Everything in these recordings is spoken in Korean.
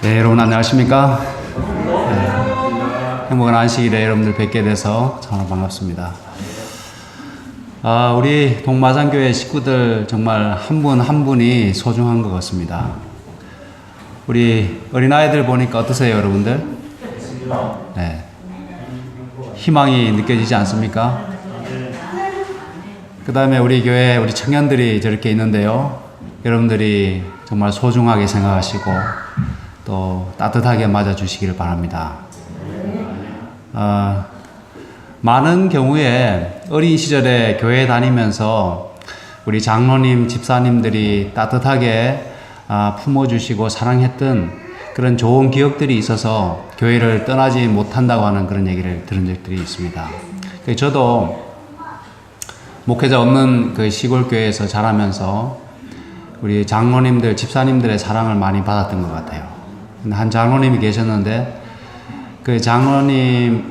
네, 여러분 안녕하십니까? 행복한 안식일에 여러분들 뵙게 돼서 정말 반갑습니다. 우리 동마산교회 식구들 정말 한 분 한 분이 소중한 것 같습니다. 우리 어린아이들 보니까 어떠세요, 여러분들? 네. 희망이 느껴지지 않습니까? 그 다음에 우리 교회 우리 청년들이 저렇게 있는데요. 여러분들이 정말 소중하게 생각하시고 또 따뜻하게 맞아주시기를 바랍니다. 많은 경우에 어린 시절에 교회 다니면서 우리 장로님, 집사님들이 따뜻하게 품어주시고 사랑했던 그런 좋은 기억들이 있어서 교회를 떠나지 못한다고 하는 그런 얘기를 들은 적들이 있습니다. 저도 목회자 없는 그 시골 교회에서 자라면서 우리 장로님들, 집사님들의 사랑을 많이 받았던 것 같아요. 한 장로님이 계셨는데 그 장로님은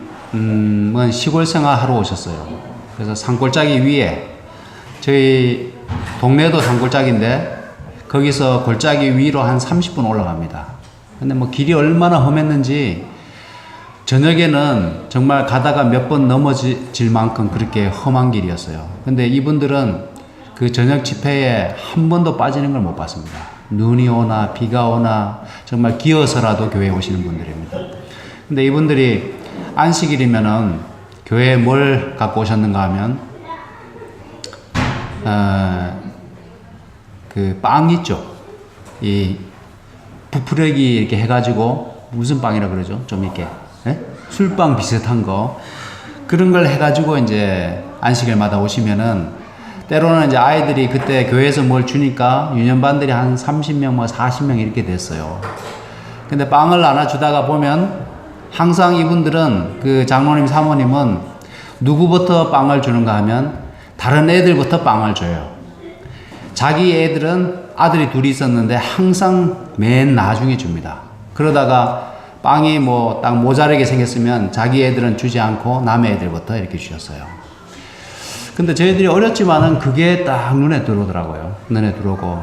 시골 생활하러 오셨어요. 그래서 산골짜기 위에 저희 동네도 산골짜기인데 거기서 골짜기 위로 한 30분 올라갑니다. 근데 뭐 길이 얼마나 험했는지 저녁에는 정말 가다가 몇 번 넘어질 만큼 그렇게 험한 길이었어요. 근데 이분들은 그 저녁 집회에 한 번도 빠지는 걸 못 봤습니다. 눈이 오나 비가 오나 정말 기어서라도 교회에 오시는 분들입니다. 근데 이분들이 안식일이면은 교회에 뭘 갖고 오셨는가 하면 그 빵 있죠. 이 부풀려기 이렇게 해가지고 무슨 빵이라 그러죠? 좀 이렇게 술빵 비슷한 거 그런 걸 해가지고 이제 안식일마다 오시면은 때로는 이제 아이들이 그때 교회에서 뭘 주니까 유년반들이 한 30명, 뭐 40명 이렇게 됐어요. 근데 빵을 나눠주다가 보면 항상 이분들은 그 장로님, 사모님은 누구부터 빵을 주는가 하면 다른 애들부터 빵을 줘요. 자기 애들은 아들이 둘이 있었는데 항상 맨 나중에 줍니다. 그러다가 빵이 뭐 딱 모자라게 생겼으면 자기 애들은 주지 않고 남의 애들부터 이렇게 주셨어요. 근데 저희들이 어렸지만은 그게 딱 눈에 들어오더라고요. 눈에 들어오고,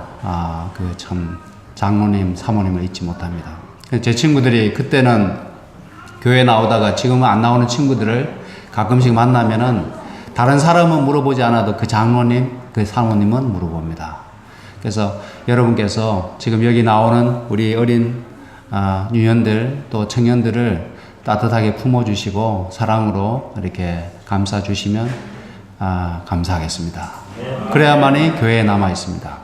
그 참 장로님, 사모님을 잊지 못합니다. 제 친구들이 그때는 교회 나오다가 지금은 안 나오는 친구들을 가끔씩 만나면은 다른 사람은 물어보지 않아도 그 장로님, 그 사모님은 물어봅니다. 그래서 여러분께서 지금 여기 나오는 우리 어린 유년들 또 청년들을 따뜻하게 품어주시고 사랑으로 이렇게 감싸주시면 감사하겠습니다. 그래야만이 교회에 남아 있습니다.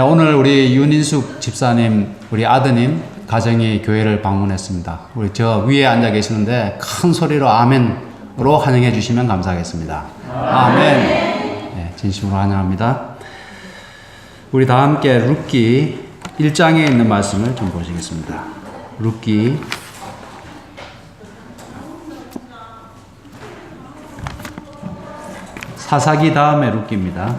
오늘 우리 윤인숙 집사님, 우리 아드님 가정이 교회를 방문했습니다. 우리 저 위에 앉아 계시는데 큰 소리로 아멘으로 환영해 주시면 감사하겠습니다. 아멘. 네, 진심으로 환영합니다. 우리 다 함께 룻기 1장에 있는 말씀을 좀 보시겠습니다. 룻기 사사기 다음에 룻기입니다.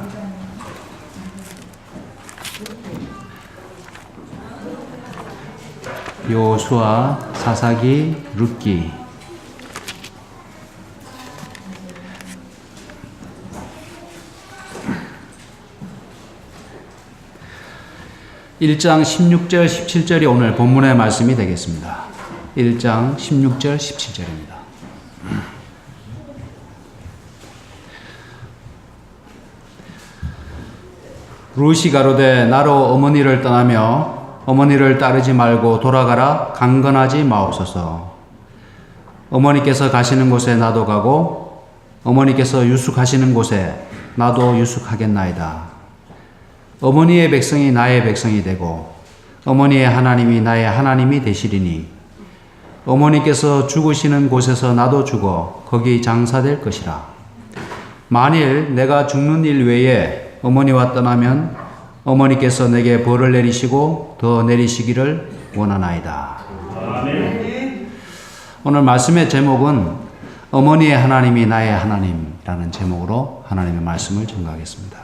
여호수아, 사사기, 룻기. (1장) 16절 17절이 오늘 본문의 말씀이 되겠습니다. 1장 16절 17절입니다. 룻이 가로되 나로 어머니를 떠나며 어머니를 따르지 말고 돌아가라 강건하지 마옵소서. 어머니께서 가시는 곳에 나도 가고 어머니께서 유숙하시는 곳에 나도 유숙하겠나이다. 어머니의 백성이 나의 백성이 되고 어머니의 하나님이 나의 하나님이 되시리니 어머니께서 죽으시는 곳에서 나도 죽어 거기 장사될 것이라. 만일 내가 죽는 일 외에 어머니와 떠나면 어머니께서 내게 벌을 내리시고 더 내리시기를 원하나이다. 아멘. 오늘 말씀의 제목은 어머니의 하나님이 나의 하나님이라는 제목으로 하나님의 말씀을 전가하겠습니다.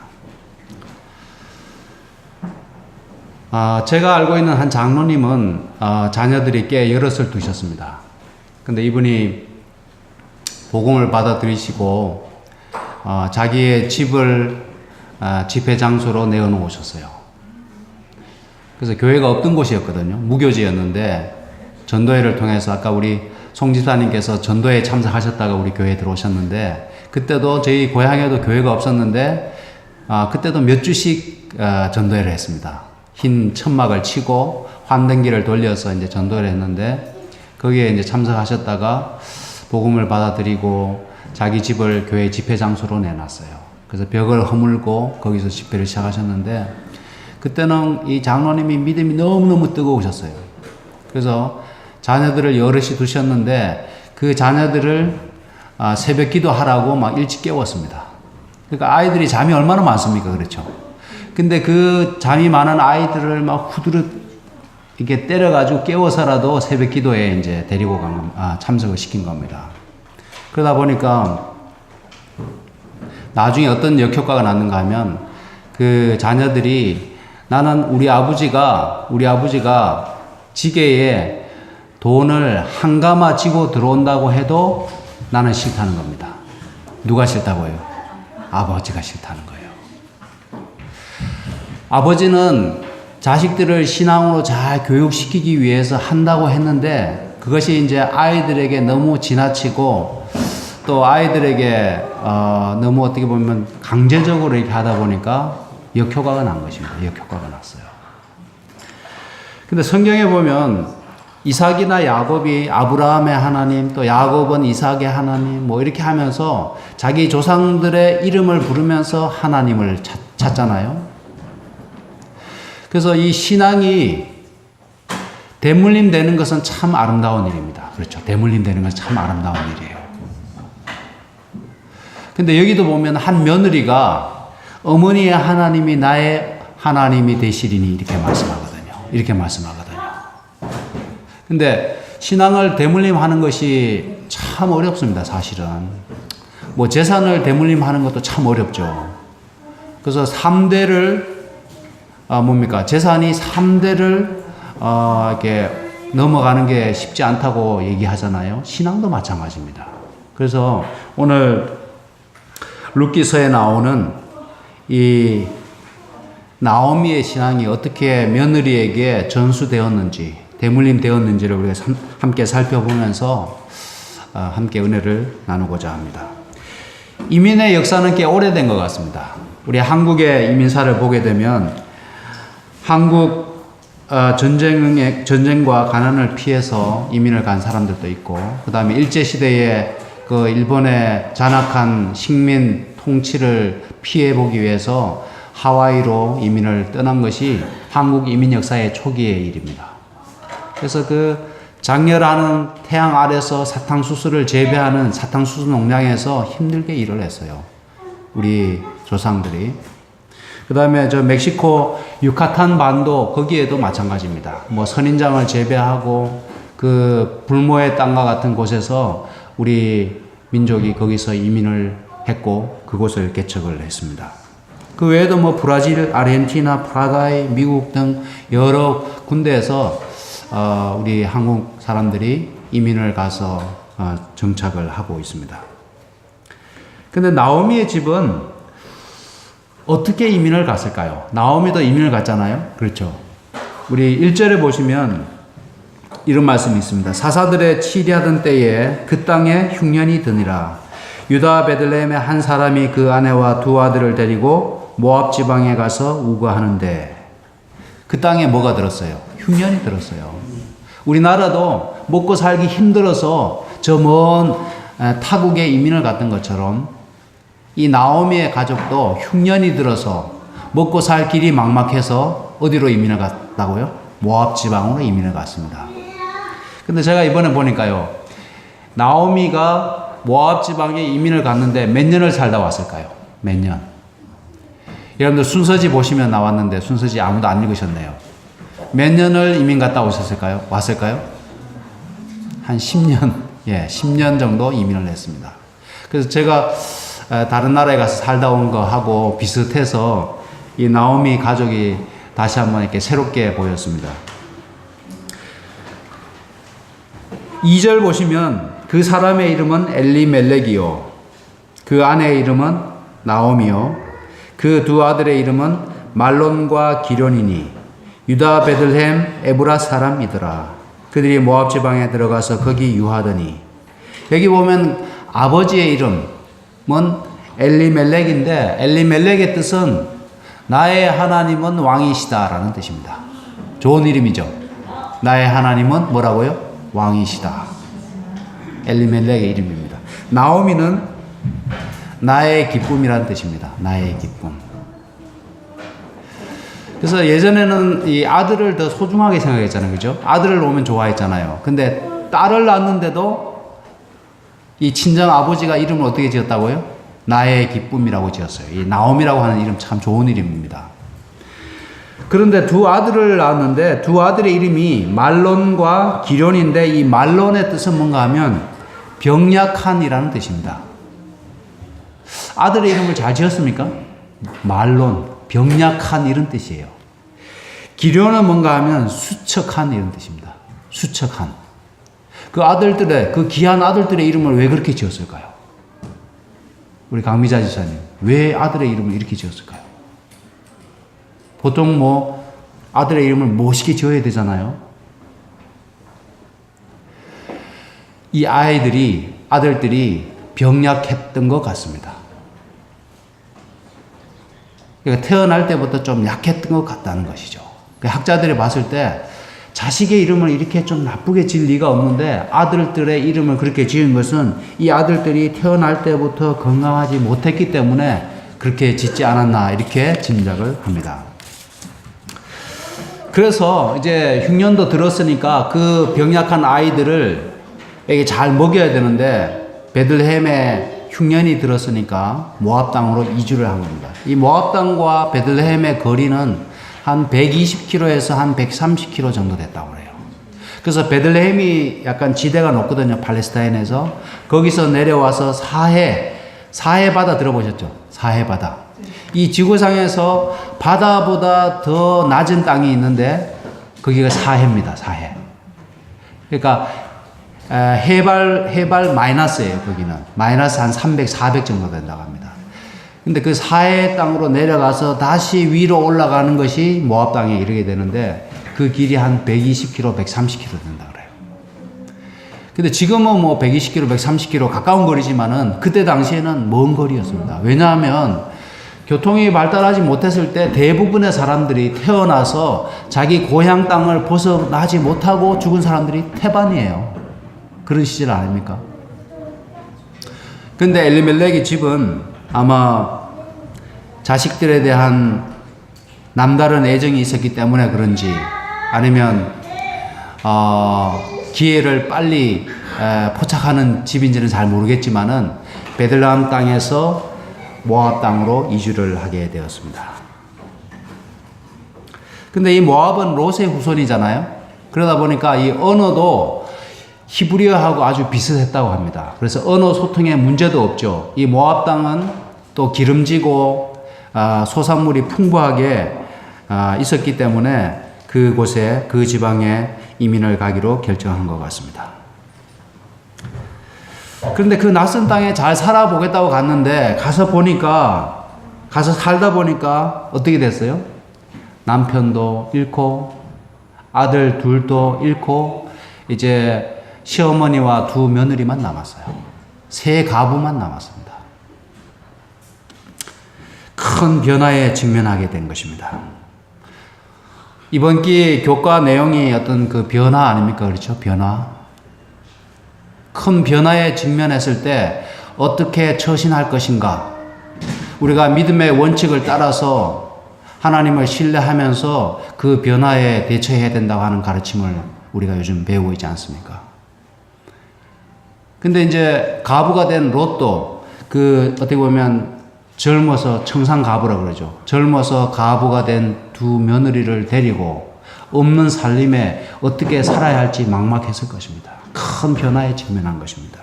제가 알고 있는 한 장로님은 자녀들이 꽤 여럿을 두셨습니다. 근데 이분이 복음을 받아들이시고 자기의 집을 집회 장소로 내어놓으셨어요. 그래서 교회가 없던 곳이었거든요. 무교지였는데 전도회를 통해서 아까 우리 송 집사님께서 전도회에 참석하셨다가 우리 교회에 들어오셨는데 그때도 저희 고향에도 교회가 없었는데 그때도 몇 주씩 전도회를 했습니다. 흰 천막을 치고 환등기를 돌려서 이제 전도회를 했는데 거기에 이제 참석하셨다가 복음을 받아들이고 자기 집을 교회 집회 장소로 내놨어요. 그래서 벽을 허물고 거기서 집회를 시작하셨는데 그때는 이 장로님이 믿음이 너무너무 뜨거우셨어요. 그래서 자녀들을 여럿이 두셨는데 그 자녀들을 새벽 기도하라고 막 일찍 깨웠습니다. 그러니까 아이들이 잠이 얼마나 많습니까? 그렇죠. 근데 그 잠이 많은 아이들을 막 후드르 이렇게 때려가지고 깨워서라도 새벽 기도에 이제 데리고 참석을 시킨 겁니다. 그러다 보니까 나중에 어떤 역효과가 났는가 하면 그 자녀들이 나는 우리 아버지가 지게에 돈을 한 가마 지고 들어온다고 해도 나는 싫다는 겁니다. 누가 싫다고요? 아버지가 싫다는 거예요. 아버지는 자식들을 신앙으로 잘 교육시키기 위해서 한다고 했는데 그것이 이제 아이들에게 너무 지나치고 또 아이들에게 너무 어떻게 보면 강제적으로 이렇게 하다 보니까 역효과가 난 것입니다. 역효과가 났어요. 근데 성경에 보면 이삭이나 야곱이 아브라함의 하나님, 또 야곱은 이삭의 하나님, 뭐 이렇게 하면서 자기 조상들의 이름을 부르면서 하나님을 찾잖아요. 그래서 이 신앙이 대물림 되는 것은 참 아름다운 일입니다. 그렇죠. 대물림 되는 것은 참 아름다운 일이에요. 근데 여기도 보면 한 며느리가 어머니의 하나님이 나의 하나님이 되시리니 이렇게 말씀하거든요. 이렇게 말씀하거든요. 근데 신앙을 대물림하는 것이 참 어렵습니다. 사실은. 뭐 재산을 대물림하는 것도 참 어렵죠. 그래서 3대를 재산이 3대를 이렇게 넘어가는 게 쉽지 않다고 얘기하잖아요. 신앙도 마찬가지입니다. 그래서 오늘 룻기서에 나오는 이 나오미의 신앙이 어떻게 며느리에게 전수되었는지, 대물림 되었는지를 우리가 함께 살펴보면서 함께 은혜를 나누고자 합니다. 이민의 역사는 꽤 오래된 것 같습니다. 우리 한국의 이민사를 보게 되면 한국 전쟁과 가난을 피해서 이민을 간 사람들도 있고, 그 다음에 일제시대에 그 일본의 잔악한 식민 통치를 피해보기 위해서 하와이로 이민을 떠난 것이 한국 이민 역사의 초기의 일입니다. 그래서 그 장렬하는 태양 아래서 사탕수수를 재배하는 사탕수수 농장에서 힘들게 일을 했어요. 우리 조상들이. 그 다음에 저 멕시코 유카탄 반도 거기에도 마찬가지입니다. 뭐 선인장을 재배하고 그 불모의 땅과 같은 곳에서 우리 민족이 거기서 이민을 했고 그곳을 개척을 했습니다. 그 외에도 뭐 브라질, 아르헨티나, 파라과이, 미국 등 여러 군데에서 우리 한국 사람들이 이민을 가서 정착을 하고 있습니다. 근데 나오미의 집은 어떻게 이민을 갔을까요? 나오미도 이민을 갔잖아요. 그렇죠. 우리 1절에 보시면 이런 말씀이 있습니다. 사사들의 치리하던 때에 그 땅에 흉년이 드니라. 유다 베들레헴의 한 사람이 그 아내와 두 아들을 데리고 모압 지방에 가서 우거하는데 그 땅에 뭐가 들었어요? 흉년이 들었어요. 우리나라도 먹고 살기 힘들어서 저 먼 타국에 이민을 갔던 것처럼 이 나오미의 가족도 흉년이 들어서 먹고 살 길이 막막해서 어디로 이민을 갔다고요? 모압 지방으로 이민을 갔습니다. 근데 제가 이번에 보니까요, 나오미가 모압 지방에 이민을 갔는데 몇 년을 살다 왔을까요? 몇 년? 여러분들 순서지 보시면 나왔는데 순서지 아무도 안 읽으셨네요. 몇 년을 이민 갔다 오셨을까요? 왔을까요? 한 10년, 10년 정도 이민을 했습니다. 그래서 제가 다른 나라에 가서 살다 온 거하고 비슷해서 이 나오미 가족이 다시 한번 이렇게 새롭게 보였습니다. 2절 보시면 그 사람의 이름은 엘리멜렉이요, 그 아내의 이름은 나오미요, 그 두 아들의 이름은 말론과 기련이니 유다 베들레헴 에브라 사람이더라. 그들이 모압 지방에 들어가서 거기 유하더니, 여기 보면 아버지의 이름은 엘리멜렉인데, 엘리멜렉의 뜻은 나의 하나님은 왕이시다라는 뜻입니다. 좋은 이름이죠. 나의 하나님은 뭐라고요? 왕이시다. 엘리멜렉의 이름입니다. 나오미는 나의 기쁨이라는 뜻입니다. 나의 기쁨. 그래서 예전에는 이 아들을 더 소중하게 생각했잖아요. 그죠? 아들을 놓으면 좋아했잖아요. 근데 딸을 낳았는데도 이 친정 아버지가 이름을 어떻게 지었다고요? 나의 기쁨이라고 지었어요. 이 나옴이라고 하는 이름 참 좋은 이름입니다. 그런데 두 아들을 낳았는데 두 아들의 이름이 말론과 기련인데, 이 말론의 뜻은 뭔가 하면 병약한이라는 뜻입니다. 아들의 이름을 잘 지었습니까? 말론, 병약한 이런 뜻이에요. 기련은 뭔가 하면 수척한 이런 뜻입니다. 수척한. 그 아들들의, 그 귀한 아들들의 이름을 왜 그렇게 지었을까요? 우리 강미자 지사님, 왜 아들의 이름을 이렇게 지었을까요? 보통 아들의 이름을 멋있게 지어야 되잖아요. 이 아들들이 병약했던 것 같습니다. 그러니까 태어날 때부터 좀 약했던 것 같다는 것이죠. 학자들이 봤을 때 자식의 이름을 이렇게 좀 나쁘게 지을 리가 없는데, 아들들의 이름을 그렇게 지은 것은 이 아들들이 태어날 때부터 건강하지 못했기 때문에 그렇게 짓지 않았나, 이렇게 짐작을 합니다. 그래서 이제 흉년도 들었으니까 그 병약한 아이들을 잘 먹여야 되는데, 베들레헴에 흉년이 들었으니까 모압 땅으로 이주를 한 겁니다. 이 모압 땅과 베들레헴의 거리는 한 120km에서 한 130km 정도 됐다고 그래요. 그래서 베들레헴이 약간 지대가 높거든요. 팔레스타인에서. 거기서 내려와서 사해 바다 들어보셨죠? 사해 바다. 이 지구상에서 바다보다 더 낮은 땅이 있는데 거기가 사해입니다. 사해. 그러니까 해발 마이너스예요. 거기는 마이너스 한 300, 400 정도 된다고 합니다. 근데 그 사해 땅으로 내려가서 다시 위로 올라가는 것이 모압 땅에 이르게 되는데, 그 길이 한 120km, 130km 된다 그래요. 근데 지금은 120km, 130km 가까운 거리지만은 그때 당시에는 먼 거리였습니다. 왜냐하면 교통이 발달하지 못했을 때 대부분의 사람들이 태어나서 자기 고향 땅을 벗어나지 못하고 죽은 사람들이 태반이에요. 그런 시절 아닙니까? 근데 엘리멜렉의 집은 아마 자식들에 대한 남다른 애정이 있었기 때문에 그런지, 아니면 기회를 빨리 포착하는 집인지는 잘 모르겠지만은 베들레헴 땅에서 모압 땅으로 이주를 하게 되었습니다. 근데 이 모압은 롯의 후손이잖아요. 그러다 보니까 이 언어도 히브리어하고 아주 비슷했다고 합니다. 그래서 언어 소통에 문제도 없죠. 이 모압 땅은 또 기름지고 소산물이 풍부하게 있었기 때문에 그곳에, 그 지방에 이민을 가기로 결정한 것 같습니다. 그런데 그 낯선 땅에 잘 살아보겠다고 갔는데, 가서 살다 보니까 어떻게 됐어요? 남편도 잃고 아들 둘도 잃고 이제 시어머니와 두 며느리만 남았어요. 세 가부만 남았습니다. 큰 변화에 직면하게 된 것입니다. 이번 기 교과 내용이 어떤 그 변화 아닙니까? 그렇죠? 변화. 큰 변화에 직면했을 때 어떻게 처신할 것인가? 우리가 믿음의 원칙을 따라서 하나님을 신뢰하면서 그 변화에 대처해야 된다고 하는 가르침을 우리가 요즘 배우고 있지 않습니까? 근데 이제 가부가 된 롯도 어떻게 보면 젊어서 청산가부라고 그러죠. 젊어서 가부가 된 두 며느리를 데리고 없는 살림에 어떻게 살아야 할지 막막했을 것입니다. 큰 변화에 직면한 것입니다.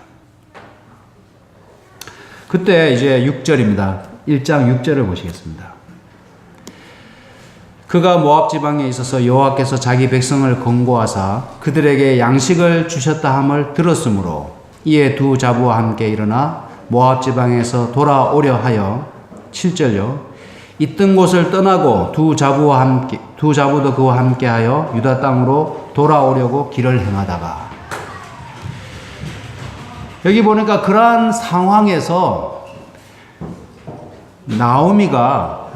그때 이제 6절입니다. 1장 6절을 보시겠습니다. 그가 모압 지방에 있어서 여호와께서 자기 백성을 권고하사 그들에게 양식을 주셨다 함을 들었으므로 이에 두 자부와 함께 일어나 모압 지방에서 돌아오려 하여 7절요. 있던 곳을 떠나고 두 자부도 그와 함께하여 유다 땅으로 돌아오려고 길을 행하다가, 여기 보니까 그러한 상황에서 나오미가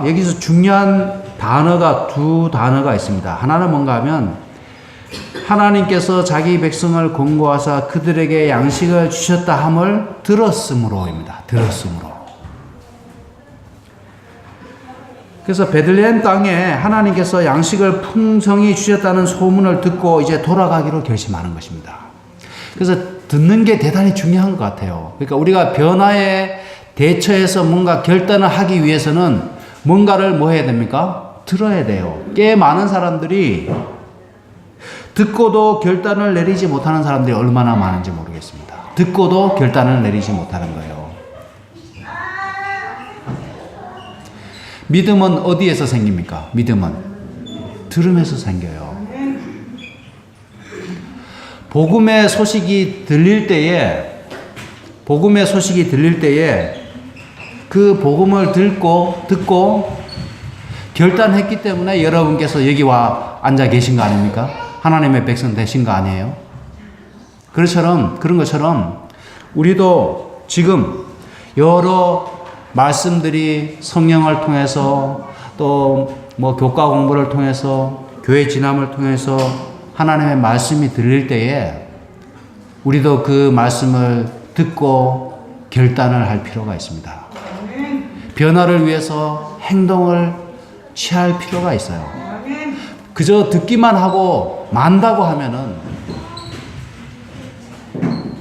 여기서 중요한 단어가 두 단어가 있습니다. 하나는 뭔가 하면 하나님께서 자기 백성을 권고하사 그들에게 양식을 주셨다 함을 들었으므로입니다. 들었으므로. 그래서 베들레헴 땅에 하나님께서 양식을 풍성히 주셨다는 소문을 듣고 이제 돌아가기로 결심하는 것입니다. 그래서 듣는 게 대단히 중요한 것 같아요. 그러니까 우리가 변화에 대처해서 뭔가 결단을 하기 위해서는 뭔가를 뭐 해야 됩니까? 들어야 돼요. 꽤 많은 사람들이 듣고도 결단을 내리지 못하는 사람들이 얼마나 많은지 모르겠습니다. 듣고도 결단을 내리지 못하는 거예요. 믿음은 어디에서 생깁니까? 믿음은 들음에서 생겨요. 복음의 소식이 들릴 때에 그 복음을 듣고 결단했기 때문에 여러분께서 여기 와 앉아 계신 거 아닙니까? 하나님의 백성 되신 거 아니에요? 그런 것처럼 우리도 지금 여러 말씀들이 성령을 통해서 또 뭐 교과 공부를 통해서 교회 진함을 통해서 하나님의 말씀이 들릴 때에 우리도 그 말씀을 듣고 결단을 할 필요가 있습니다. 변화를 위해서 행동을 취할 필요가 있어요. 그저 듣기만 하고 만다고 하면은,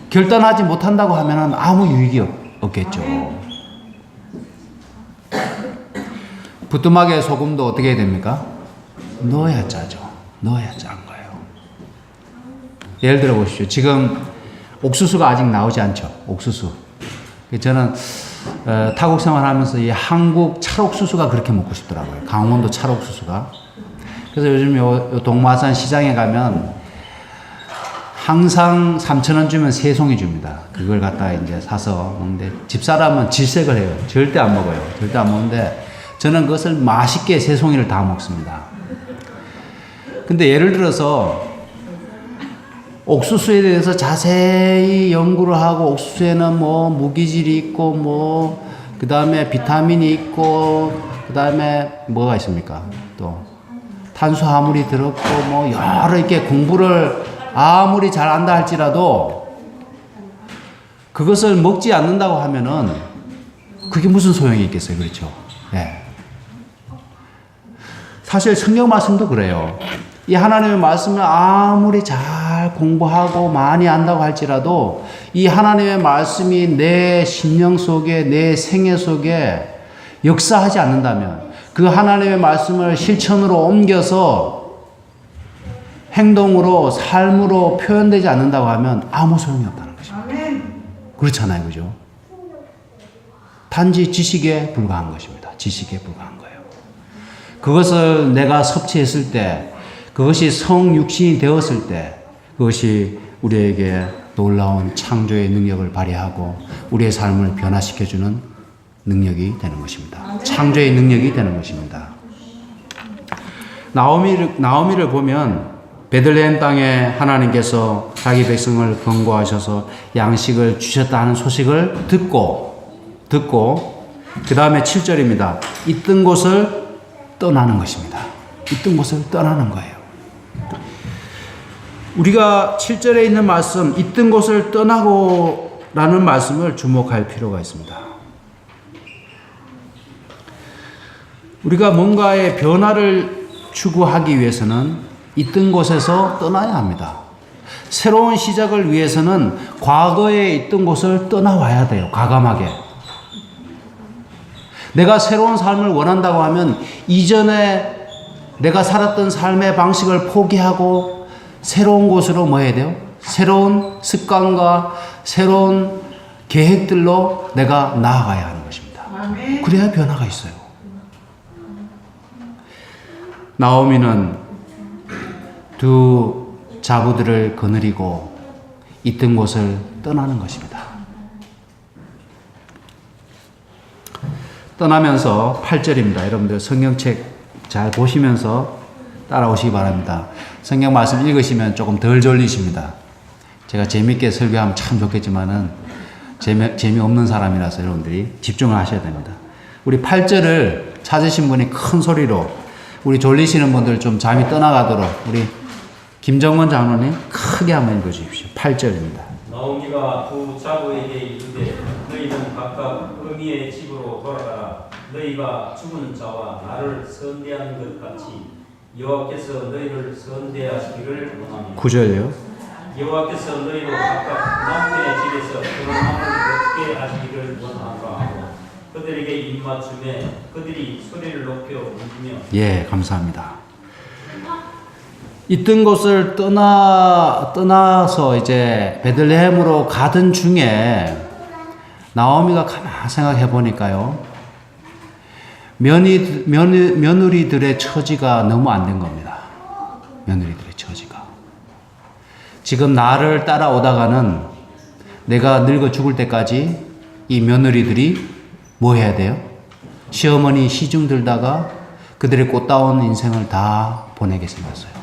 결단하지 못한다고 하면은 아무 유익이 없겠죠. 부뚜막에 소금도 어떻게 해야 됩니까? 넣어야 짜죠. 넣어야 짠 거예요. 예를 들어 보십시오. 지금 옥수수가 아직 나오지 않죠. 옥수수. 저는 타국 생활하면서 이 한국 찰옥수수가 그렇게 먹고 싶더라고요. 강원도 찰옥수수가. 그래서 요즘 요 동마산 시장에 가면 항상 3,000원 주면 3송이 줍니다. 그걸 갖다가 이제 사서 먹는데, 집사람은 질색을 해요. 절대 안 먹어요. 절대 안 먹는데 저는 그것을 맛있게 3송이를 다 먹습니다. 근데 예를 들어서 옥수수에 대해서 자세히 연구를 하고, 옥수수에는 뭐 무기질이 있고 그 다음에 비타민이 있고, 그 다음에 뭐가 있습니까? 또 탄수화물이 들었고 여러 이렇게 공부를 아무리 잘 안다 할지라도 그것을 먹지 않는다고 하면은 그게 무슨 소용이 있겠어요? 그렇죠? 네. 사실 성경 말씀도 그래요. 이 하나님의 말씀을 아무리 잘 공부하고 많이 안다고 할지라도 이 하나님의 말씀이 내 심령 속에, 내 생애 속에 역사하지 않는다면, 그 하나님의 말씀을 실천으로 옮겨서 행동으로, 삶으로 표현되지 않는다고 하면 아무 소용이 없다는 것입니다. 그렇잖아요. 그죠? 단지 지식에 불과한 것입니다. 지식에 불과한 거예요. 그것을 내가 섭취했을 때, 그것이 성육신이 되었을 때, 그것이 우리에게 놀라운 창조의 능력을 발휘하고 우리의 삶을 변화시켜주는 능력이 되는 것입니다. 창조의 능력이 되는 것입니다. 나오미를 보면 베들레헴 땅에 하나님께서 자기 백성을 권고하셔서 양식을 주셨다 하는 소식을 듣고 그 다음에 7절입니다. 있던 곳을 떠나는 것입니다. 있던 곳을 떠나는 거예요. 우리가 7절에 있는 말씀, 있던 곳을 떠나고 라는 말씀을 주목할 필요가 있습니다. 우리가 뭔가의 변화를 추구하기 위해서는 있던 곳에서 떠나야 합니다. 새로운 시작을 위해서는 과거에 있던 곳을 떠나와야 돼요. 과감하게. 내가 새로운 삶을 원한다고 하면 이전에 내가 살았던 삶의 방식을 포기하고 새로운 곳으로 뭐 해야 돼요? 새로운 습관과 새로운 계획들로 내가 나아가야 하는 것입니다. 그래야 변화가 있어요. 나오미는 두 자부들을 거느리고 있던 곳을 떠나는 것입니다. 떠나면서 8절입니다. 여러분들 성경책 잘 보시면서 따라오시기 바랍니다. 성경 말씀 읽으시면 조금 덜 졸리십니다. 제가 재밌게 설교하면 참 좋겠지만은 재미없는 사람이라서 여러분들이 집중을 하셔야 됩니다. 우리 8절을 찾으신 분이 큰 소리로, 우리 졸리시는 분들 좀 잠이 떠나가도록 우리 김정원 장로님 크게 한번 읽어주십시오. 8절입니다. 나오미가 두 자부에게 이르되 너희는 각각 어미의 집으로 돌아가라. 너희가 죽은 자와 나를 선대하는 것 같이 여호와께서 너희를 선대하시기를 원하노라. 9절요. 여호와께서 너희로 각각 남편의 집에서 결혼함을 얻게 하시기를 원하노라 하고 그들에게 입맞춤에 그들이 소리를 높여 울며. 예, 감사합니다. 있던 곳을 떠나서 이제 베들레헴으로 가던 중에 나오미가 가만 생각해 보니까요, 며느리들의 처지가 너무 안 된 겁니다. 며느리들의 처지가. 지금 나를 따라오다가는 내가 늙어 죽을 때까지 이 며느리들이 뭐 해야 돼요? 시어머니 시중 들다가 그들의 꽃다운 인생을 다 보내게 생겼어요.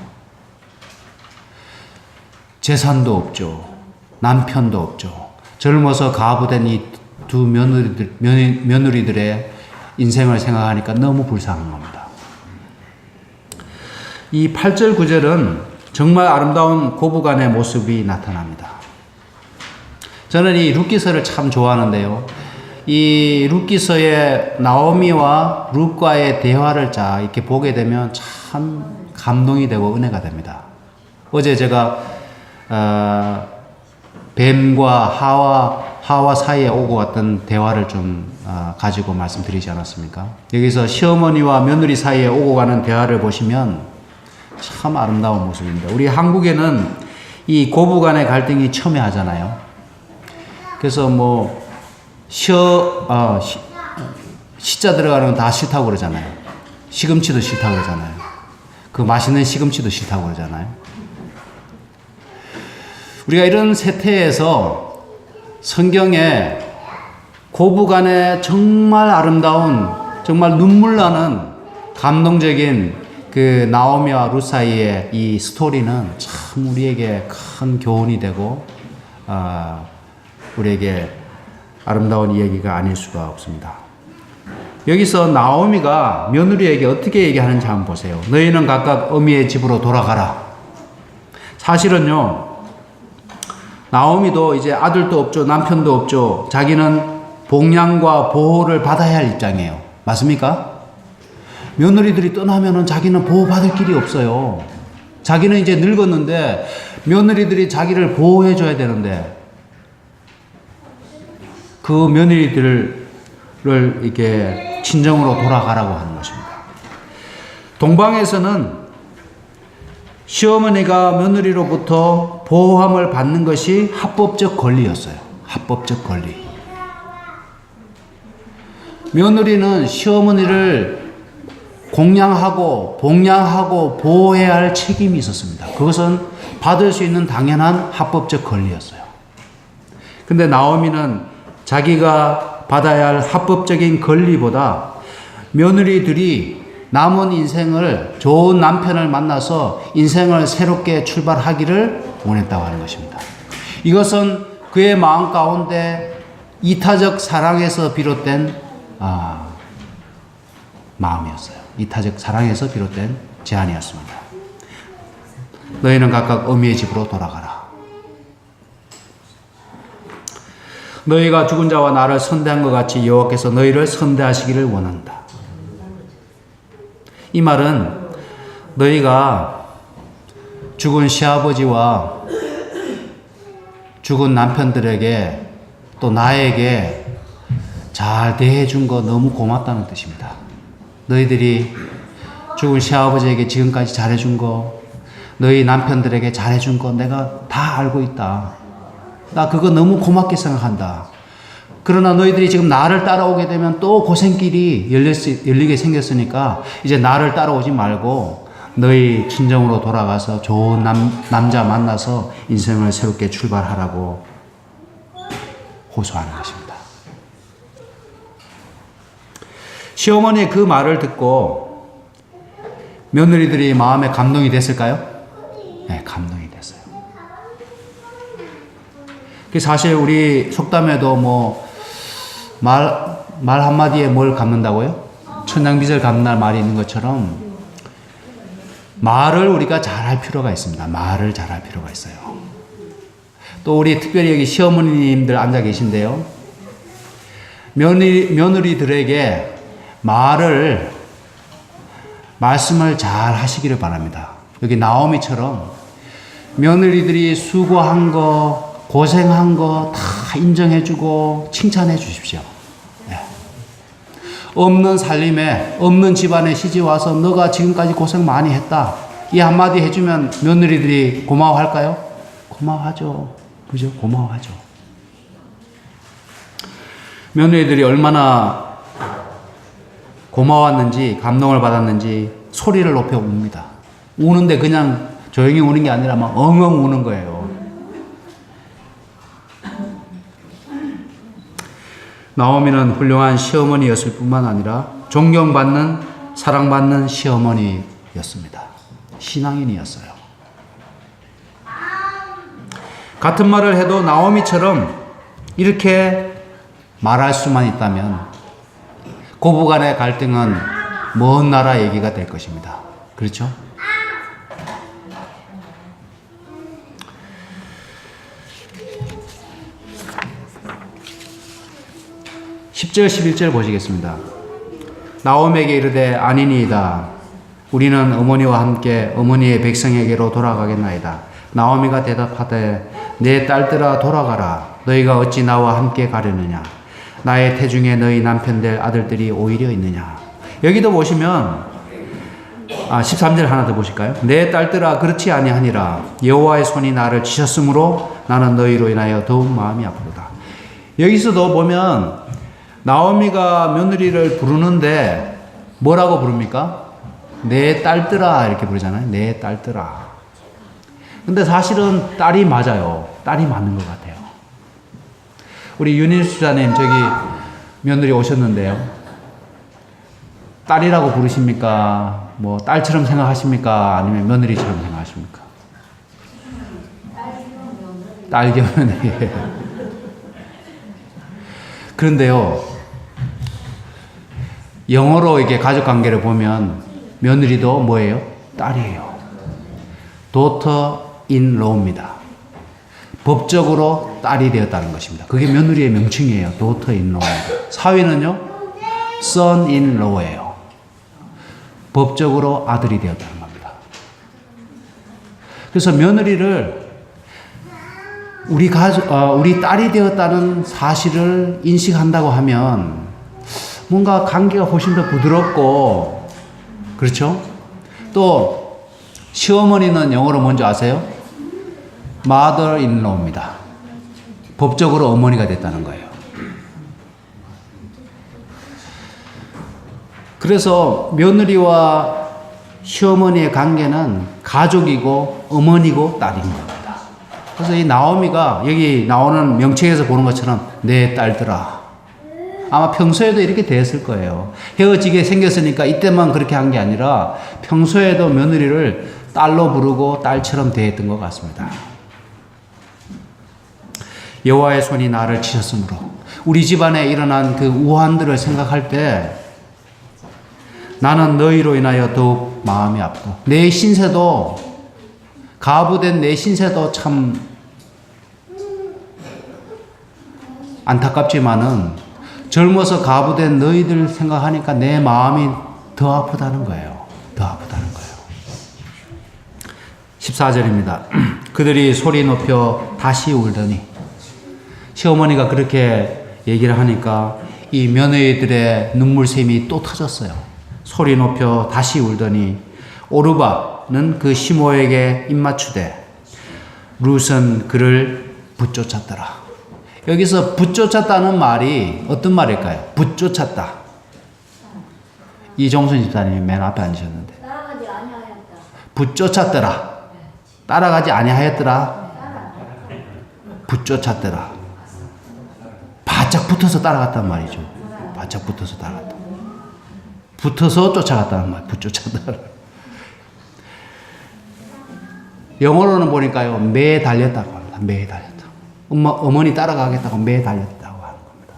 재산도 없죠. 남편도 없죠. 젊어서 가부된 이 두 며느리들의 인생을 생각하니까 너무 불쌍한 겁니다. 이 8절 9절은 정말 아름다운 고부간의 모습이 나타납니다. 저는 이 룻기서를 참 좋아하는데요. 이 룻기서의 나오미와 룻과의 대화를 자 이렇게 보게 되면 참 감동이 되고 은혜가 됩니다. 어제 제가 뱀과 하와 사이에 오고 갔던 대화를 좀 가지고 말씀드리지 않았습니까? 여기서 시어머니와 며느리 사이에 오고 가는 대화를 보시면 참 아름다운 모습입니다. 우리 한국에는 이 고부간의 갈등이 첨예하잖아요. 그래서 뭐 시자 들어가는 건 다 싫다고 그러잖아요. 시금치도 싫다고 그러잖아요. 그 맛있는 시금치도 싫다고 그러잖아요. 우리가 이런 세태에서 성경에 고부간의 정말 아름다운, 정말 눈물 나는 감동적인 그 나오미와 룻 사이의 이 스토리는 참 우리에게 큰 교훈이 되고 우리에게 아름다운 이야기가 아닐 수가 없습니다. 여기서 나오미가 며느리에게 어떻게 얘기하는지 한번 보세요. 너희는 각각 어미의 집으로 돌아가라. 사실은요, 나오미도 이제 아들도 없죠. 남편도 없죠. 자기는 복양과 보호를 받아야 할 입장이에요. 맞습니까? 며느리들이 떠나면은 자기는 보호받을 길이 없어요. 자기는 이제 늙었는데 며느리들이 자기를 보호해줘야 되는데 그 며느리들을 이렇게 친정으로 돌아가라고 하는 것입니다. 동방에서는 시어머니가 며느리로부터 보호함을 받는 것이 합법적 권리였어요. 합법적 권리. 며느리는 시어머니를 공양하고 봉양하고 보호해야 할 책임이 있었습니다. 그것은 받을 수 있는 당연한 합법적 권리였어요. 근데 나오미는 자기가 받아야 할 합법적인 권리보다 며느리들이 남은 인생을 좋은 남편을 만나서 인생을 새롭게 출발하기를 원했다고 하는 것입니다. 이것은 그의 마음 가운데 이타적 사랑에서 비롯된 마음이었어요. 이타적 사랑에서 비롯된 제안이었습니다. 너희는 각각 어미의 집으로 돌아가라. 너희가 죽은 자와 나를 선대한 것 같이 여호와께서 너희를 선대하시기를 원한다. 이 말은 너희가 죽은 시아버지와 죽은 남편들에게 또 나에게 잘 대해준 거 너무 고맙다는 뜻입니다. 너희들이 죽은 시아버지에게 지금까지 잘해준 거, 너희 남편들에게 잘해준 거 내가 다 알고 있다. 나 그거 너무 고맙게 생각한다. 그러나 너희들이 지금 나를 따라오게 되면 또 고생길이 열리게 생겼으니까 이제 나를 따라오지 말고 너희 친정으로 돌아가서 좋은 남자 만나서 인생을 새롭게 출발하라고 호소하는 것입니다. 시어머니의 그 말을 듣고 며느리들이 마음에 감동이 됐을까요? 네, 감동이 됐어요. 사실 우리 속담에도 뭐 말 한마디에 뭘 갚는다고요? 천냥빚을 갚는 말이 있는 것처럼 말을 우리가 잘할 필요가 있습니다. 말을 잘할 필요가 있어요. 또 우리 특별히 여기 시어머니님들 앉아 계신데요. 며느리들에게 말씀을 잘 하시기를 바랍니다. 여기 나오미처럼 며느리들이 수고한 거, 고생한 거 다 인정해주고 칭찬해 주십시오. 네. 없는 살림에, 없는 집안에 시집 와서 너가 지금까지 고생 많이 했다. 이 한마디 해주면 며느리들이 고마워할까요? 고마워하죠. 그죠? 고마워하죠. 며느리들이 얼마나 고마웠는지, 감동을 받았는지 소리를 높여 웁니다. 우는데 그냥 조용히 우는 게 아니라 막 엉엉 우는 거예요. 나오미는 훌륭한 시어머니였을 뿐만 아니라 존경받는, 사랑받는 시어머니였습니다. 신앙인이었어요. 같은 말을 해도 나오미처럼 이렇게 말할 수만 있다면 고부간의 갈등은 먼 나라 얘기가 될 것입니다. 그렇죠? (10절) (11절) 보시겠습니다. 나오미에게 이르되 아니니이다. 우리는 어머니와 함께 어머니의 백성에게로 돌아가겠나이다. 나오미가 대답하되 내 딸들아 돌아가라. 너희가 어찌 나와 함께 가려느냐. 나의 태중에 너희 남편 될 아들들이 오히려 있느냐. 여기도 보시면 13절 하나 더 보실까요? 내 딸들아 그렇지 아니하니라. 여호와의 손이 나를 치셨으므로 나는 너희로 인하여 더욱 마음이 아프도다. 여기서도 보면 나오미가 며느리를 부르는데 뭐라고 부릅니까? 내 딸들아 이렇게 부르잖아요. 내 딸들아. 근데 사실은 딸이 맞아요. 딸이 맞는 것 같아요. 우리 윤희 수사님 저기 며느리 오셨는데요. 딸이라고 부르십니까? 뭐 딸처럼 생각하십니까? 아니면 며느리처럼 생각하십니까? 딸 겸 며느리. 그런데요. 영어로 이게 가족 관계를 보면 며느리도 뭐예요? 딸이에요. daughter in law입니다. 법적으로 딸이 되었다는 것입니다. 그게 며느리의 명칭이에요. daughter in law. 사위는요? son in law예요. 법적으로 아들이 되었다는 겁니다. 그래서 며느리를 우리 딸이 되었다는 사실을 인식한다고 하면 뭔가 관계가 훨씬 더 부드럽고, 그렇죠? 또 시어머니는 영어로 뭔지 아세요? mother-in-law입니다. 법적으로 어머니가 됐다는 거예요. 그래서 며느리와 시어머니의 관계는 가족이고 어머니고 딸인 겁니다. 그래서 이 나오미가 여기 나오는 명칭에서 보는 것처럼 내 딸들아. 아마 평소에도 이렇게 됐을 거예요. 헤어지게 생겼으니까 이때만 그렇게 한 게 아니라 평소에도 며느리를 딸로 부르고 딸처럼 대했던 것 같습니다. 여호와의 손이 나를 치셨으므로 우리 집안에 일어난 그 우환들을 생각할 때 나는 너희로 인하여 더욱 마음이 아프고 내 신세도 가부된 내 신세도 참 안타깝지만은 젊어서 가부된 너희들 생각하니까 내 마음이 더 아프다는 거예요. 더 아프다는 거예요. 14절입니다. 그들이 소리 높여 다시 울더니 시어머니가 그렇게 얘기를 하니까 이 며느리들의 눈물샘이 또 터졌어요. 소리 높여 다시 울더니 오르바는 그 시모에게 입맞추되 룻은 그를 붙쫓았더라. 여기서 붙쫓았다는 말이 어떤 말일까요? 붙쫓았다. 이종순 집사님이 맨 앞에 앉으셨는데 따라가지 아니하였다. 붙쫓았더라. 따라가지 아니하였더라. 붙쫓았더라. 바짝 붙어서 따라갔단 말이죠. 바짝 붙어서 따라갔다. 붙어서 쫓아갔다는 말이에요. 붙쫓았다. 영어로는 보니까요, 매에 달렸다고 합니다. 매에 달렸다. 어머니 따라가겠다고 매에 달렸다고 하는 겁니다.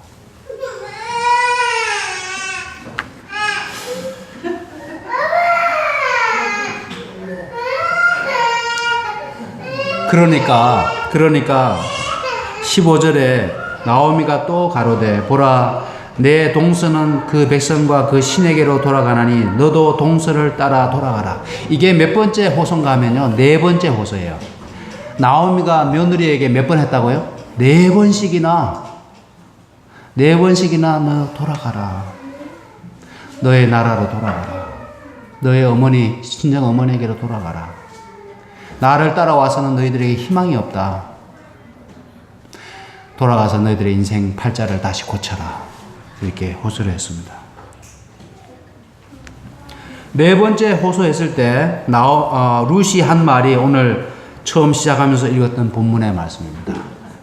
그러니까 15절에 나오미가 또 가로되 보라 내 동서는 그 백성과 그 신에게로 돌아가나니 너도 동서를 따라 돌아가라. 이게 몇 번째 호소인가 하면요, 네 번째 호소예요. 나오미가 며느리에게 몇 번 했다고요? 네 번씩이나 너 돌아가라. 너의 나라로 돌아가라. 너의 어머니, 친정 어머니에게로 돌아가라. 나를 따라와서는 너희들에게 희망이 없다. 돌아가서 너희들의 인생 팔자를 다시 고쳐라. 이렇게 호소를 했습니다. 네 번째 호소했을 때 룻이 한 말이 오늘 처음 시작하면서 읽었던 본문의 말씀입니다.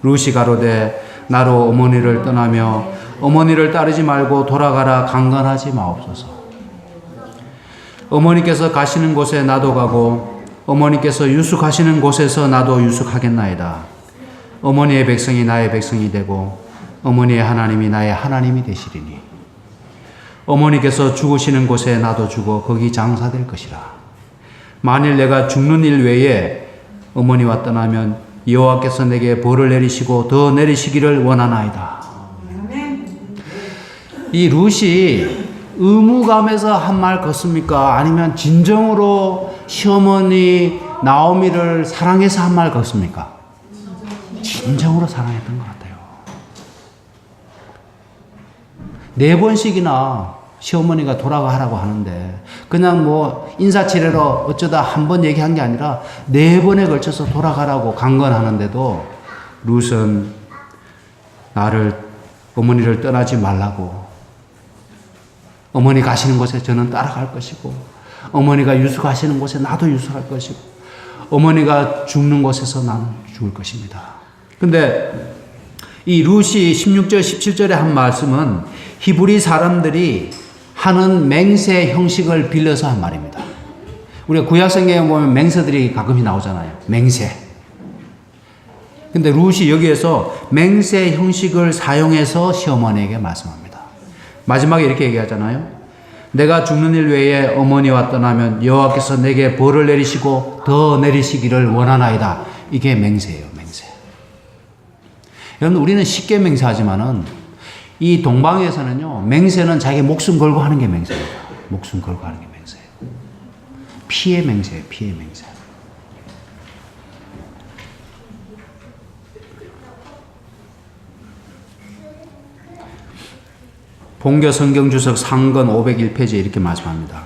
룻이 가로되 나로 어머니를 떠나며 어머니를 따르지 말고 돌아가라. 강건하지 마옵소서. 어머니께서 가시는 곳에 나도 가고 어머니께서 유숙하시는 곳에서 나도 유숙하겠나이다. 어머니의 백성이 나의 백성이 되고 어머니의 하나님이 나의 하나님이 되시리니 어머니께서 죽으시는 곳에 나도 죽어 거기 장사될 것이라. 만일 내가 죽는 일 외에 어머니와 떠나면 여호와께서 내게 벌을 내리시고 더 내리시기를 원하나이다. 이 룻이 의무감에서 한 말 같습니까? 아니면 진정으로 시어머니 나오미를 사랑해서 한 말 같습니까? 진정으로 사랑했던 것 같아요. 네 번씩이나 시어머니가 돌아가라고 하는데 그냥 뭐 인사치레로 어쩌다 한 번 얘기한 게 아니라 네 번에 걸쳐서 돌아가라고 강건하는데도 룻은 어머니를 떠나지 말라고, 어머니 가시는 곳에 저는 따라갈 것이고 어머니가 유숙하시는 곳에 나도 유숙할 것이고 어머니가 죽는 곳에서 나는 죽을 것입니다. 근데 이 룻이 16절 17절에 한 말씀은 히브리 사람들이 하는 맹세 형식을 빌려서 한 말입니다. 우리가 구약성경에 보면 맹세들이 가끔씩 나오잖아요. 맹세. 근데 룻이 여기에서 맹세 형식을 사용해서 시어머니에게 말씀합니다. 마지막에 이렇게 얘기하잖아요. 내가 죽는 일 외에 어머니와 떠나면 여호와께서 내게 벌을 내리시고 더 내리시기를 원하나이다. 이게 맹세예요. 맹세. 여러분, 우리는 쉽게 맹세하지만은 이 동방에서는요, 맹세는 자기 목숨 걸고 하는 게 맹세예요. 목숨 걸고 하는 게 맹세예요. 피해 맹세예요. 피해 맹세. 본교 성경주석 상권 501페이지에 이렇게 말씀합니다.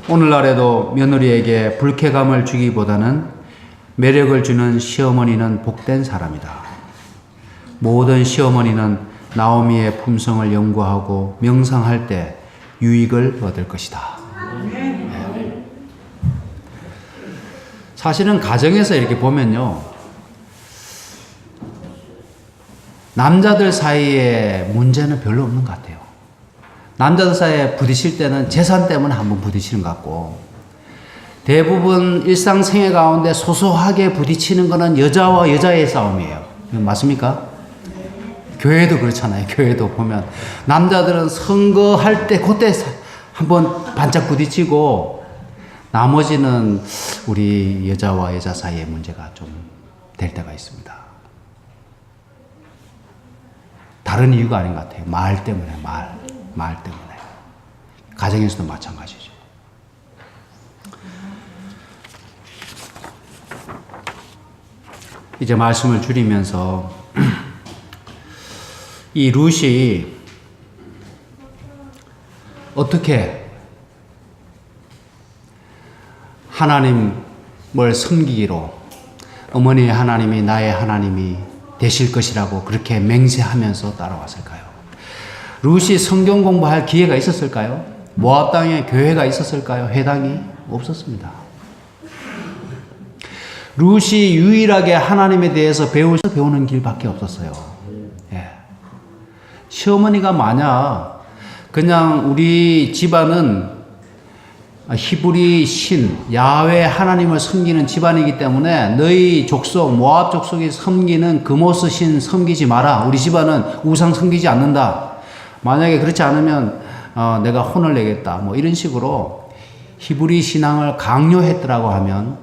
오늘날에도 며느리에게 불쾌감을 주기보다는 매력을 주는 시어머니는 복된 사람이다. 모든 시어머니는 나오미의 품성을 연구하고 명상할 때 유익을 얻을 것이다. 네. 사실은 가정에서 이렇게 보면요, 남자들 사이에 문제는 별로 없는 것 같아요. 남자들 사이에 부딪힐 때는 재산 때문에 한번 부딪히는 것 같고, 대부분 일상생활 가운데 소소하게 부딪히는 것은 여자와 여자의 싸움이에요. 맞습니까? 교회도 그렇잖아요. 교회도 보면 남자들은 선거할 때 그때 한번 반짝 부딪히고 나머지는 우리 여자와 여자 사이의 문제가 좀 될 때가 있습니다. 다른 이유가 아닌 것 같아요. 말 때문에, 말 때문에. 가정에서도 마찬가지죠. 이제 말씀을 줄이면서 이 룻이 어떻게 하나님을 섬기기로 어머니의 하나님이 나의 하나님이 되실 것이라고 그렇게 맹세하면서 따라왔을까요? 룻이 성경 공부할 기회가 있었을까요? 모압 땅에 교회가 있었을까요? 회당이 없었습니다. 룻이 유일하게 하나님에 대해서 배우는 길밖에 없었어요. 예. 시어머니가 만약 그냥 우리 집안은 히브리 신 야훼 하나님을 섬기는 집안이기 때문에 너희 족속 모압 족속이 섬기는 그모스 신 섬기지 마라. 우리 집안은 우상 섬기지 않는다. 만약에 그렇지 않으면 내가 혼을 내겠다. 뭐 이런 식으로 히브리 신앙을 강요했더라고 하면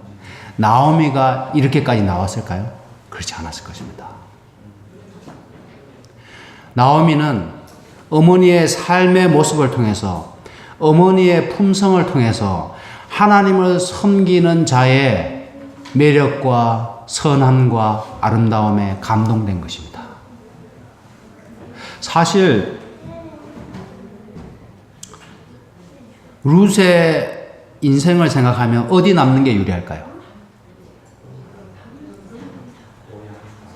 나오미가 이렇게까지 나왔을까요? 그렇지 않았을 것입니다. 나오미는 어머니의 삶의 모습을 통해서, 어머니의 품성을 통해서 하나님을 섬기는 자의 매력과 선함과 아름다움에 감동된 것입니다. 사실 룻의 인생을 생각하면 어디 남는 게 유리할까요?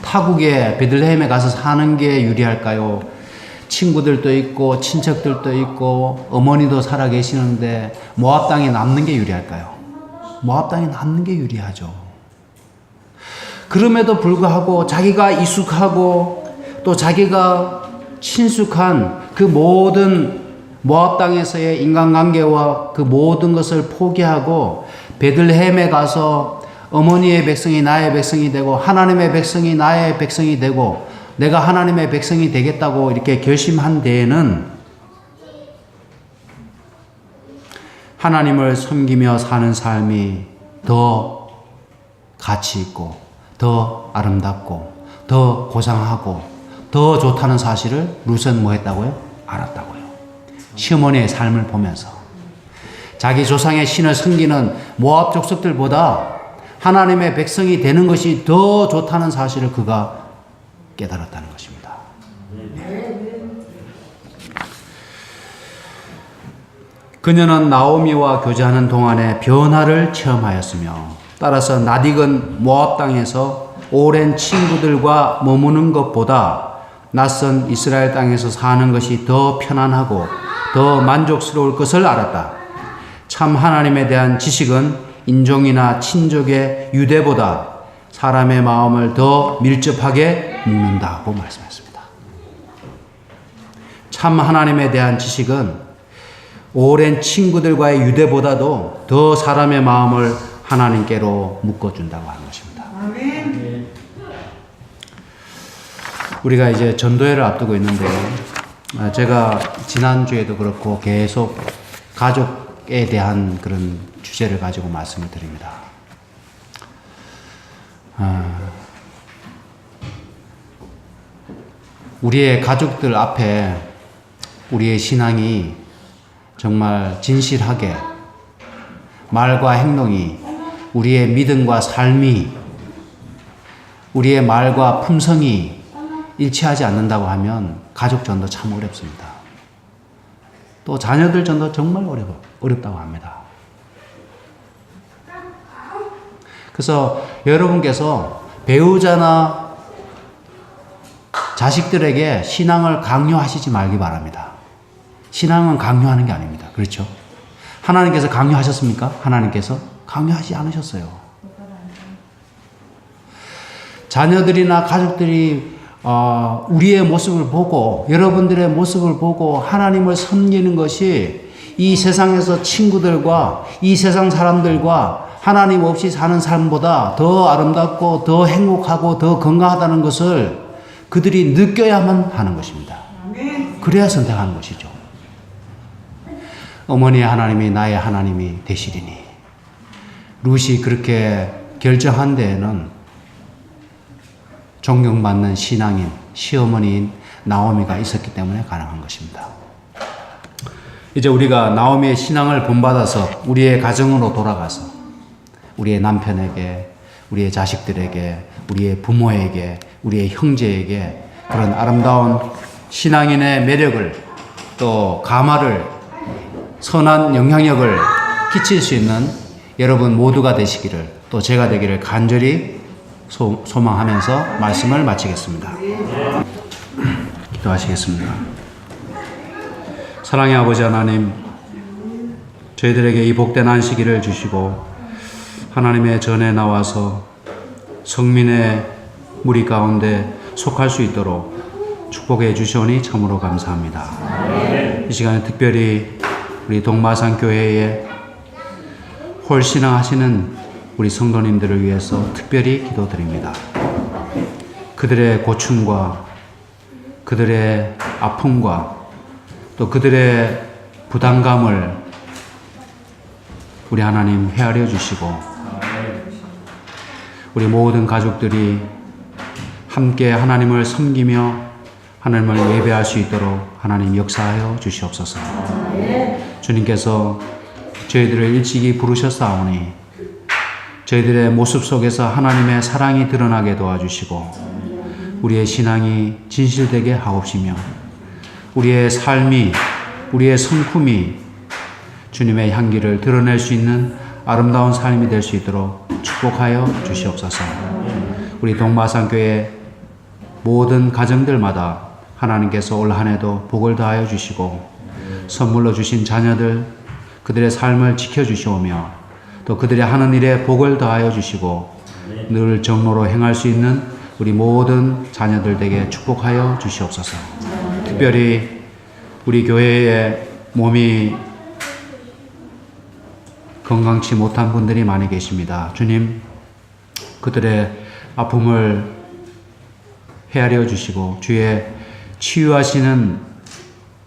타국에 베들레헴에 가서 사는 게 유리할까요? 친구들도 있고 친척들도 있고 어머니도 살아 계시는데 모압 땅에 남는 게 유리할까요? 모압 땅에 남는 게 유리하죠. 그럼에도 불구하고 자기가 익숙하고 또 자기가 친숙한 그 모든 모압 땅에서의 인간관계와 그 모든 것을 포기하고 베들레헴에 가서 어머니의 백성이 나의 백성이 되고 하나님의 백성이 나의 백성이 되고 내가 하나님의 백성이 되겠다고 이렇게 결심한 데에는 하나님을 섬기며 사는 삶이 더 가치 있고 더 아름답고 더 고상하고 더 좋다는 사실을 룻은 뭐 했다고요? 알았다고요. 시어머니의 삶을 보면서 자기 조상의 신을 섬기는 모압 족속들보다 하나님의 백성이 되는 것이 더 좋다는 사실을 그가 깨달았다는 것입니다. 그녀는 나오미와 교제하는 동안에 변화를 체험하였으며 따라서 낯익은 모압 땅에서 오랜 친구들과 머무는 것보다 낯선 이스라엘 땅에서 사는 것이 더 편안하고 더 만족스러울 것을 알았다. 참 하나님에 대한 지식은 인종이나 친족의 유대보다 사람의 마음을 더 밀접하게 묶는다고 말씀했습니다. 참 하나님에 대한 지식은 오랜 친구들과의 유대보다도 더 사람의 마음을 하나님께로 묶어준다고 하는 것입니다. 우리가 이제 전도회를 앞두고 있는데 제가 지난주에도 그렇고 계속 가족에 대한 그런 주제를 가지고 말씀을 드립니다. 우리의 가족들 앞에 우리의 신앙이 정말 진실하게 말과 행동이 우리의 믿음과 삶이 우리의 말과 품성이 일치하지 않는다고 하면 가족 전도 참 어렵습니다. 또 자녀들 전도 정말 어렵다고 합니다. 그래서 여러분께서 배우자나 자식들에게 신앙을 강요하시지 말기 바랍니다. 신앙은 강요하는 게 아닙니다. 그렇죠? 하나님께서 강요하셨습니까? 하나님께서 강요하지 않으셨어요. 자녀들이나 가족들이 우리의 모습을 보고 여러분들의 모습을 보고 하나님을 섬기는 것이 이 세상에서 친구들과 이 세상 사람들과 하나님 없이 사는 삶보다 더 아름답고 더 행복하고 더 건강하다는 것을 그들이 느껴야만 하는 것입니다. 그래야 선택하는 것이죠. 어머니의 하나님이 나의 하나님이 되시리니 룻이 그렇게 결정한 데에는 존경받는 신앙인 시어머니인 나오미가 있었기 때문에 가능한 것입니다. 이제 우리가 나오미의 신앙을 본받아서 우리의 가정으로 돌아가서 우리의 남편에게, 우리의 자식들에게, 우리의 부모에게, 우리의 형제에게 그런 아름다운 신앙인의 매력을 또 가마를 선한 영향력을 끼칠 수 있는 여러분 모두가 되시기를 또 제가 되기를 간절히 소망하면서 말씀을 마치겠습니다. 기도하시겠습니다. 사랑의 아버지 하나님, 저희들에게 이 복된 안식일을 주시고 하나님의 전에 나와서 성민의 무리 가운데 속할 수 있도록 축복해 주시오니 참으로 감사합니다. 이 시간에 특별히 우리 동마산 교회에 홀신앙하시는 우리 성도님들을 위해서 특별히 기도드립니다. 그들의 고충과 그들의 아픔과 또 그들의 부담감을 우리 하나님 헤아려 주시고 우리 모든 가족들이 함께 하나님을 섬기며 하나님을 예배할 수 있도록 하나님 역사하여 주시옵소서. 주님께서 저희들을 일찍이 부르셨사오니 저희들의 모습 속에서 하나님의 사랑이 드러나게 도와주시고 우리의 신앙이 진실되게 하옵시며 우리의 삶이 우리의 성품이 주님의 향기를 드러낼 수 있는 아름다운 삶이 될 수 있도록 축복하여 주시옵소서. 우리 동마산교회 모든 가정들마다 하나님께서 올 한 해도 복을 더하여 주시고 선물로 주신 자녀들 그들의 삶을 지켜주시오며 또 그들이 하는 일에 복을 더하여 주시고 늘 정로로 행할 수 있는 우리 모든 자녀들에게 축복하여 주시옵소서. 특별히 우리 교회에 몸이 건강치 못한 분들이 많이 계십니다. 주님, 그들의 아픔을 헤아려 주시고 주의 치유하시는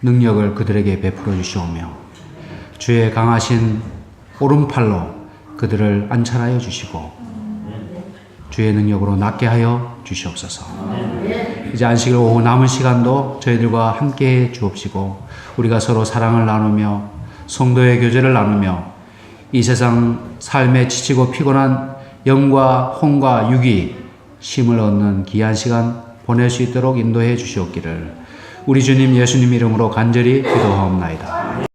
능력을 그들에게 베풀어 주시오며 주의 강하신 오른팔로 그들을 안찰하여 주시고 주의 능력으로 낫게 하여 주시옵소서. 이제 안식일 오후 남은 시간도 저희들과 함께해 주옵시고 우리가 서로 사랑을 나누며 성도의 교제를 나누며 이 세상 삶에 지치고 피곤한 영과 혼과 육이 쉼을 얻는 귀한 시간 보낼 수 있도록 인도해 주시옵기를 우리 주님 예수님 이름으로 간절히 기도하옵나이다.